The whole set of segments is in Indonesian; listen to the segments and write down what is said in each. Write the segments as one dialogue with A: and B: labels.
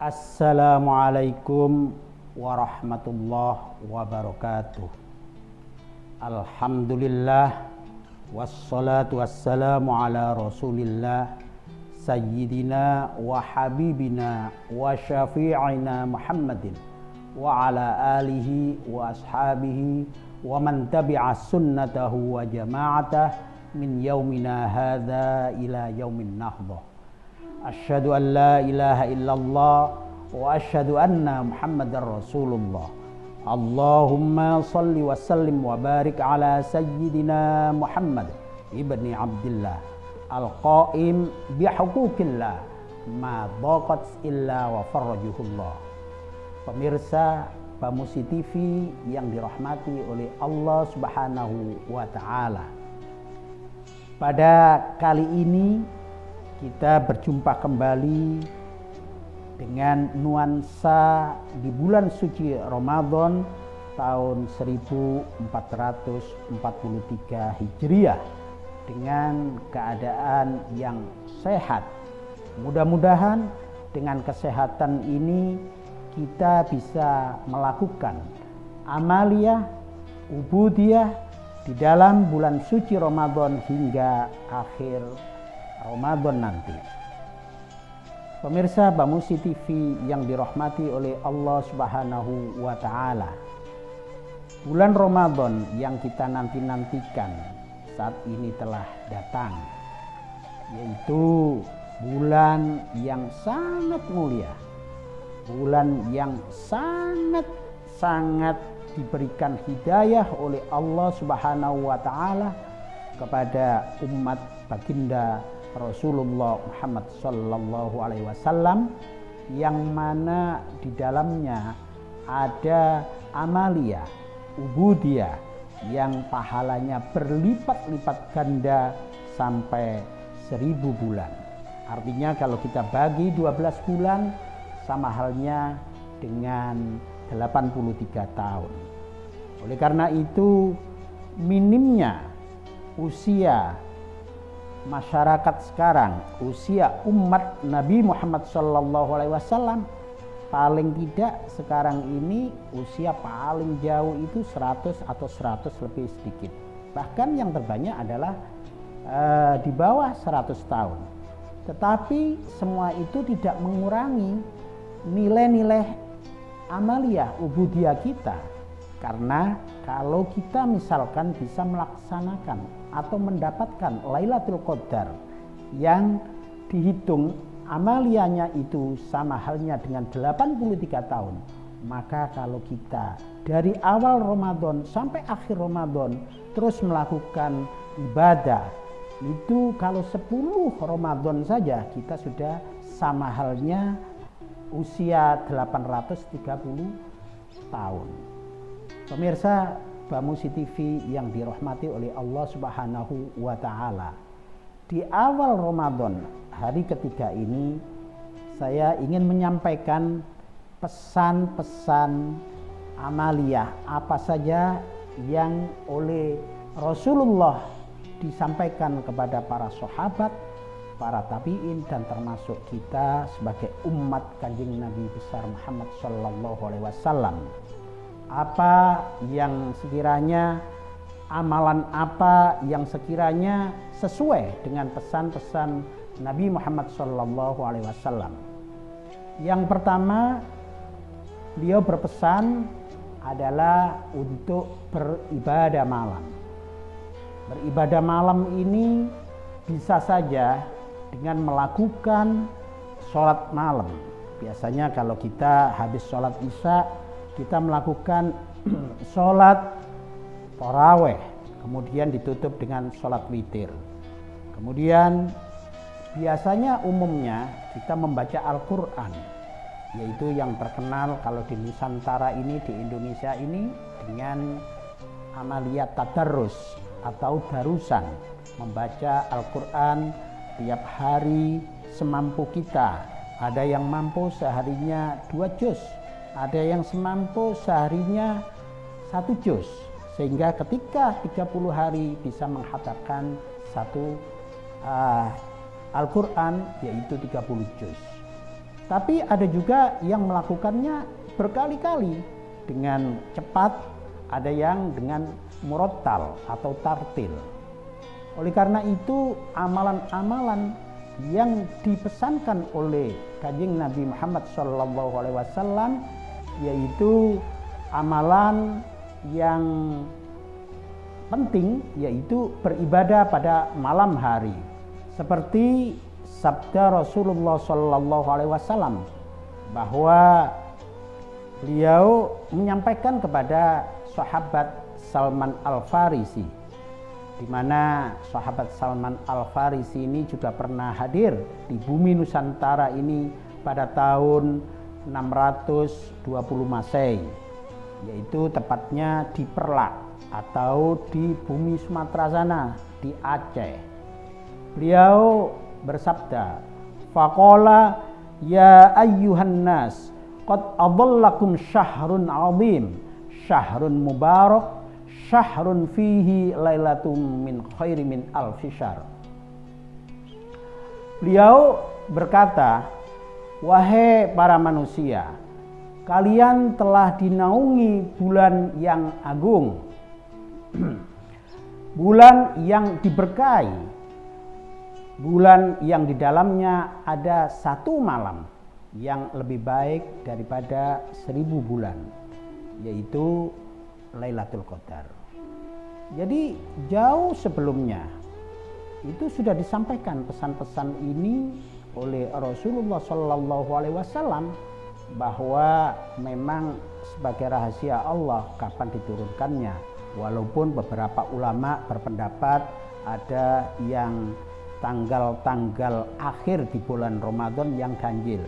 A: Assalamualaikum warahmatullahi wabarakatuh. Alhamdulillah wassalatu wassalamu ala rasulillah sayyidina wa habibina wa syafi'ina Muhammadin wa ala alihi wa ashabihi wa man tabi'a sunnatahu wa jama'atah min yaumina hadha ila yaumin nahdah. Asyhadu an la ilaha illallah wa asyhadu anna Muhammadar Rasulullah. Allahumma salli wa sallim wa barik ala sayyidina Muhammad ibni Abdillah al-qaim bihuquqillah ma dhaqat illa wa farajuhullah. Pemirsa Bamusi TV yang dirahmati oleh Allah Subhanahu wa taala. Pada kali ini kita berjumpa kembali dengan nuansa di bulan suci Ramadan tahun 1443 Hijriah dengan keadaan yang sehat. Mudah-mudahan dengan kesehatan ini kita bisa melakukan amaliyah, ubudiyah di dalam bulan suci Ramadan hingga akhir Ramadan nanti. Pemirsa Bamusi TV yang dirahmati oleh Allah Subhanahu wa taala. Bulan Ramadan yang kita nanti-nantikan saat ini telah datang, yaitu bulan yang sangat mulia. Bulan yang sangat diberikan hidayah oleh Allah Subhanahu wa taala kepada umat baginda Rasulullah Muhammad sallallahu alaihi wasallam, yang mana di dalamnya ada amalia, ubudiyah yang pahalanya berlipat-lipat ganda sampai 1000 bulan. Artinya kalau kita bagi 12 bulan sama halnya dengan 83 tahun. Oleh karena itu minimnya usia masyarakat sekarang, usia umat Nabi Muhammad SAW paling tidak sekarang ini usia paling jauh itu 100 atau 100 lebih sedikit. Bahkan yang terbanyak adalah di bawah 100 tahun. Tetapi semua itu tidak mengurangi nilai-nilai amaliyah ubudiyah kita. Karena kalau kita misalkan bisa melaksanakan atau mendapatkan Lailatul Qadar yang dihitung amaliyahnya itu sama halnya dengan 83 tahun, maka kalau kita dari awal Ramadan sampai akhir Ramadan terus melakukan ibadah, itu kalau 10 Ramadan saja kita sudah sama halnya usia 830 tahun. Pemirsa Bamusi TV yang dirahmati oleh Allah Subhanahu wa taala. Di awal Ramadan, hari ketiga ini, saya ingin menyampaikan pesan-pesan amaliyah apa saja yang oleh Rasulullah disampaikan kepada para sahabat, para tabi'in, dan termasuk kita sebagai umat Kanjeng Nabi besar Muhammad sallallahu alaihi wasallam. Apa yang sekiranya, amalan apa yang sekiranya sesuai dengan pesan-pesan Nabi Muhammad sallallahu alaihi wasallam. Yang pertama, beliau berpesan adalah untuk beribadah malam. Beribadah malam ini bisa saja dengan melakukan sholat malam. Biasanya kalau kita habis sholat isya, kita melakukan sholat taraweh, kemudian ditutup dengan sholat witir. Kemudian biasanya umumnya kita membaca Al-Quran, yaitu yang terkenal kalau di Nusantara ini, di Indonesia ini, dengan amaliyat tadarrus atau darusan, membaca Al-Quran tiap hari semampu kita. Ada yang mampu seharinya 2 juz, ada yang semampu seharinya 1 juz, sehingga ketika 30 hari bisa menghatamkan 1 Al-Quran, yaitu 30 juz. Tapi ada juga yang melakukannya berkali-kali dengan cepat, ada yang dengan murattal atau tartil. Oleh karena itu, amalan-amalan yang dipesankan oleh Kanjeng Nabi Muhammad SAW yaitu amalan yang penting, yaitu beribadah pada malam hari. Seperti sabda Rasulullah SAW bahwa beliau menyampaikan kepada sahabat Salman Al-Farisi, di mana sahabat Salman Al-Farisi ini juga pernah hadir di bumi Nusantara ini pada tahun 620 Masehi, yaitu tepatnya di Perlak atau di bumi Sumatera sana, di Aceh. Beliau bersabda, faqala ya ayyuhan nas qad adallakum syahrun azim, syahrun mubarak, syahrun fihi lailatum min khairi min alfi syahr. Beliau berkata, wahai para manusia, kalian telah dinaungi bulan yang agung, bulan yang diberkahi, bulan yang di dalamnya ada satu malam yang lebih baik daripada 1000 bulan, yaitu Lailatul Qadar. Jadi jauh sebelumnya itu sudah disampaikan pesan-pesan ini oleh Rasulullah SAW bahwa memang sebagai rahasia Allah kapan diturunkannya. Walaupun beberapa ulama berpendapat ada yang tanggal-tanggal akhir di bulan Ramadan yang ganjil.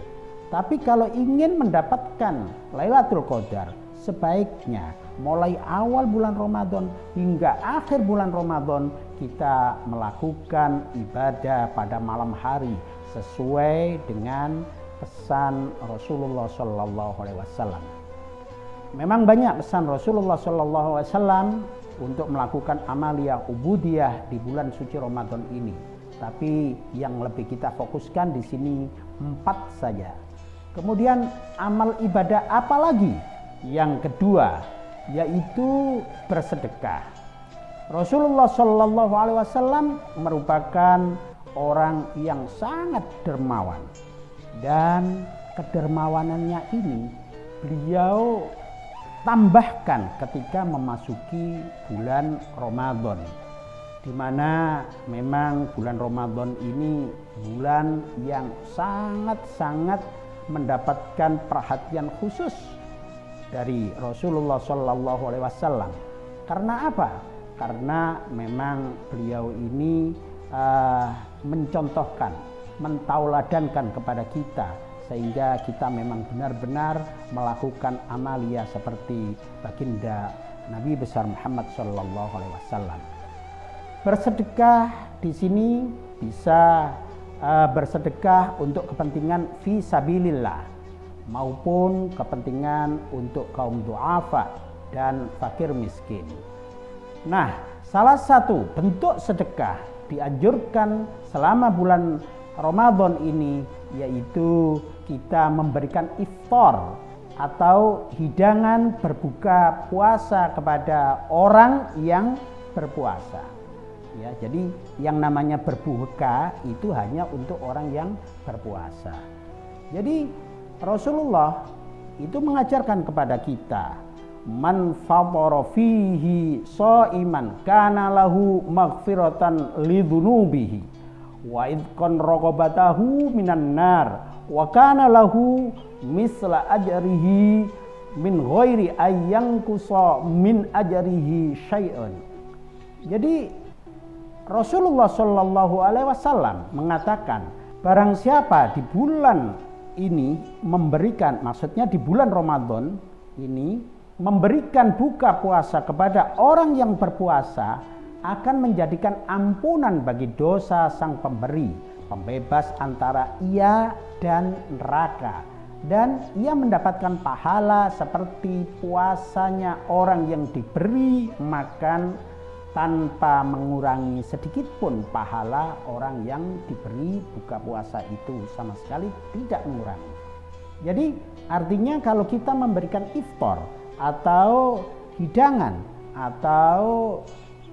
A: Tapi kalau ingin mendapatkan Lailatul Qadar, sebaiknya mulai awal bulan Ramadan hingga akhir bulan Ramadan kita melakukan ibadah pada malam hari sesuai dengan pesan Rasulullah SAW. Memang banyak pesan Rasulullah SAW untuk melakukan amalia ubudiyah di bulan suci Ramadan ini. Tapi yang lebih kita fokuskan di sini 4 saja. Kemudian amal ibadah apa lagi? Yang kedua yaitu bersedekah. Rasulullah SAW merupakan orang yang sangat dermawan, dan kedermawanannya ini beliau tambahkan ketika memasuki bulan Ramadan, di mana memang bulan Ramadan ini bulan yang sangat-sangat mendapatkan perhatian khusus dari Rasulullah SAW. Karena apa? Karena memang beliau ini mencontohkan, mentauladankan kepada kita, sehingga kita memang benar-benar melakukan amalia seperti baginda Nabi besar Muhammad SAW. Bersedekah di sini bisa bersedekah untuk kepentingan fi sabilillah maupun kepentingan untuk kaum du'afa dan fakir miskin. Nah, salah satu bentuk sedekah dianjurkan selama bulan Ramadan ini yaitu kita memberikan iftar atau hidangan berbuka puasa kepada orang yang berpuasa. Ya, jadi yang namanya berbuka itu hanya untuk orang yang berpuasa. Jadi Rasulullah itu mengajarkan kepada kita, man fadhara fihi shaiman kana lahu maghfiratan lidzunubihi wa idqan raqabatahu minan nar wa kana lahu misla ajrihi min ghairi ayyanqusa min ajrihi syai'un. Jadi Rasulullah SAW mengatakan, barang siapa di bulan ini memberikan, maksudnya di bulan Ramadan ini memberikan buka puasa kepada orang yang berpuasa, akan menjadikan ampunan bagi dosa sang pemberi, pembebas antara ia dan neraka, dan ia mendapatkan pahala seperti puasanya orang yang diberi makan tanpa mengurangi sedikit pun pahala orang yang diberi buka puasa itu, sama sekali tidak mengurangi. Jadi artinya kalau kita memberikan iftar atau hidangan, atau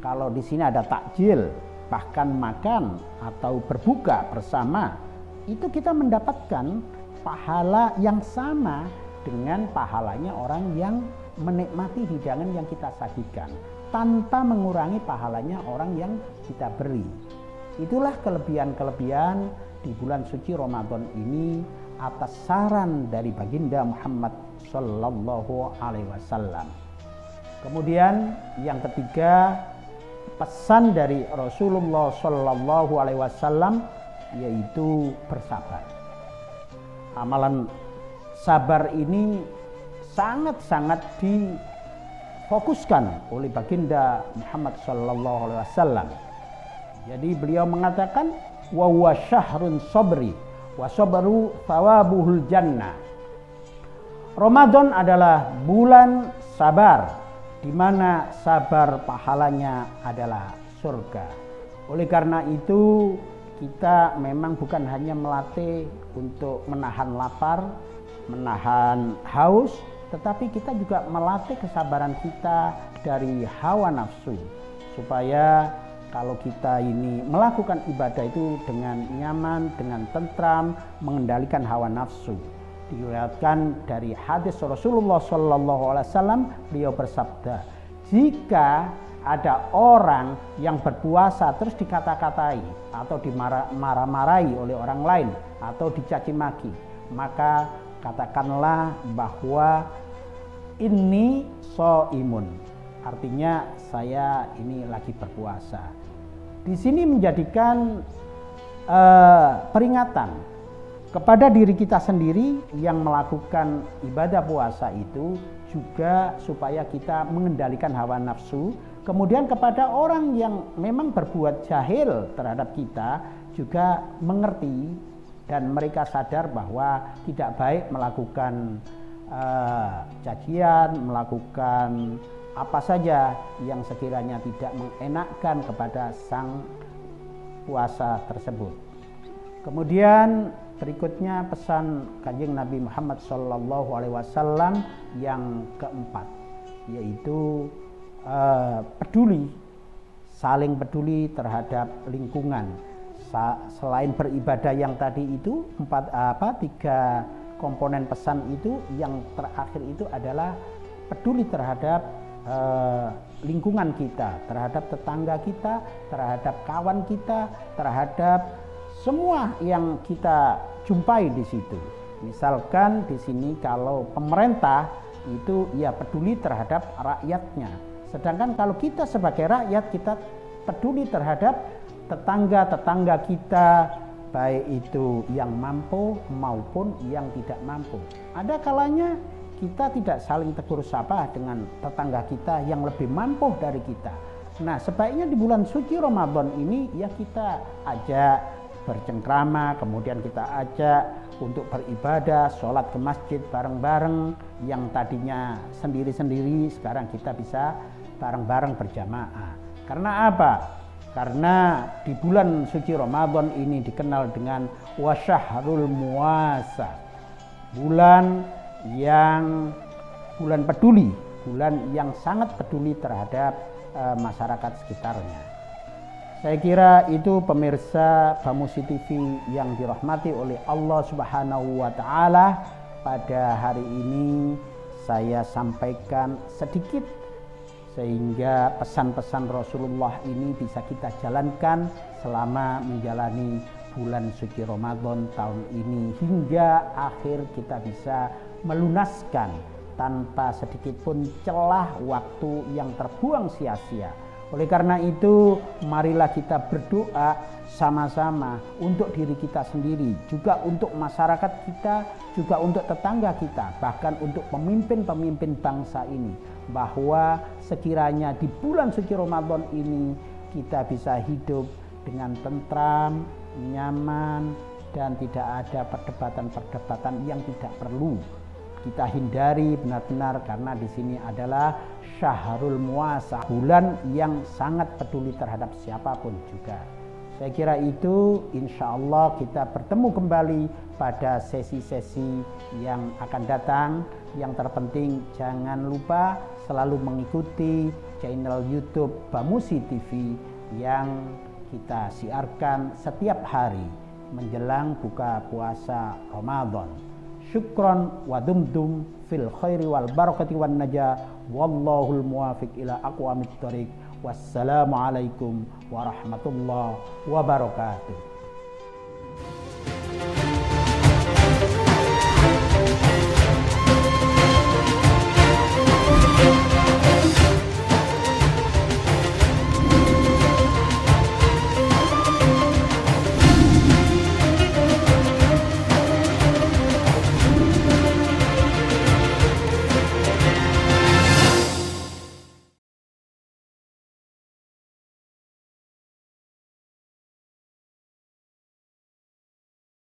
A: kalau di sini ada takjil, bahkan makan atau berbuka bersama, itu kita mendapatkan pahala yang sama dengan pahalanya orang yang menikmati hidangan yang kita sajikan, tanpa mengurangi pahalanya orang yang kita beri. Itulah kelebihan-kelebihan di bulan suci Ramadan ini atas saran dari baginda Muhammad Sallallahu Alaihi Wasallam. Kemudian yang ketiga, pesan dari Rasulullah Sallallahu Alaihi Wasallam yaitu bersabar. Amalan sabar ini sangat-sangat difokuskan oleh baginda Muhammad Sallallahu Alaihi Wasallam. Jadi beliau mengatakan, wa huwa syahrun sabri wa sabru thawabuhul jannah. Ramadan adalah bulan sabar, di mana sabar pahalanya adalah surga. Oleh karena itu kita memang bukan hanya melatih untuk menahan lapar, menahan haus, tetapi kita juga melatih kesabaran kita dari hawa nafsu, supaya kalau kita ini melakukan ibadah itu dengan nyaman, dengan tentram, mengendalikan hawa nafsu. Diriwayatkan dari hadis Rasulullah Sallallahu Alaihi Wasallam, beliau bersabda, jika ada orang yang berpuasa terus dikata-katai atau dimarah-marahi oleh orang lain atau dicaci maki, maka katakanlah bahwa ini shaimun, artinya saya ini lagi berpuasa. Di sini menjadikan peringatan kepada diri kita sendiri yang melakukan ibadah puasa itu, juga supaya kita mengendalikan hawa nafsu. Kemudian kepada orang yang memang berbuat jahil terhadap kita, juga mengerti dan mereka sadar bahwa tidak baik melakukan cacian, melakukan apa saja yang sekiranya tidak mengenakkan kepada sang puasa tersebut. Kemudian berikutnya pesan Kanjeng Nabi Muhammad Sallallahu Alaihi Wasallam yang keempat, yaitu peduli, saling peduli terhadap lingkungan. Selain beribadah yang tadi itu tiga komponen pesan itu, yang terakhir itu adalah peduli terhadap lingkungan kita, terhadap tetangga kita, terhadap kawan kita, terhadap semua yang kita jumpai di situ. Misalkan di sini kalau pemerintah itu ya peduli terhadap rakyatnya, sedangkan kalau kita sebagai rakyat kita peduli terhadap tetangga-tetangga kita, baik itu yang mampu maupun yang tidak mampu. Ada kalanya kita tidak saling tegur sapa dengan tetangga kita yang lebih mampu dari kita. Nah, sebaiknya di bulan suci Ramadan ini ya kita ajak bercengkrama, kemudian kita ajak untuk beribadah, sholat ke masjid bareng-bareng, yang tadinya sendiri-sendiri sekarang kita bisa bareng-bareng berjamaah. Karena apa? Karena di bulan suci Ramadan ini dikenal dengan wasyahrul muasa, bulan peduli, bulan yang sangat peduli terhadap masyarakat sekitarnya. Saya kira itu pemirsa Bamusi TV yang dirahmati oleh Allah Subhanahu wa Ta'ala. Pada hari ini saya sampaikan sedikit sehingga pesan-pesan Rasulullah ini bisa kita jalankan selama menjalani bulan suci Ramadan tahun ini, hingga akhir kita bisa melunaskan tanpa sedikit pun celah waktu yang terbuang sia-sia. Oleh karena itu, marilah kita berdoa sama-sama untuk diri kita sendiri, juga untuk masyarakat kita, juga untuk tetangga kita, bahkan untuk pemimpin-pemimpin bangsa ini, bahwa sekiranya di bulan suci Ramadan ini kita bisa hidup dengan tentram, nyaman, dan tidak ada perdebatan-perdebatan yang tidak perlu. Kita hindari benar-benar, karena di sini adalah syahrul muasa, bulan yang sangat peduli terhadap siapapun juga. Saya kira itu, insya Allah kita bertemu kembali pada sesi-sesi yang akan datang. Yang terpenting jangan lupa selalu mengikuti channel YouTube Bamusi TV yang kita siarkan setiap hari menjelang buka puasa Ramadan. Syukron wa dumdum fil khairi wal barakati wan najah, wallahul muwafiq ila aqwamit thoriq. Wassalamualaikum warahmatullahi wabarakatuh.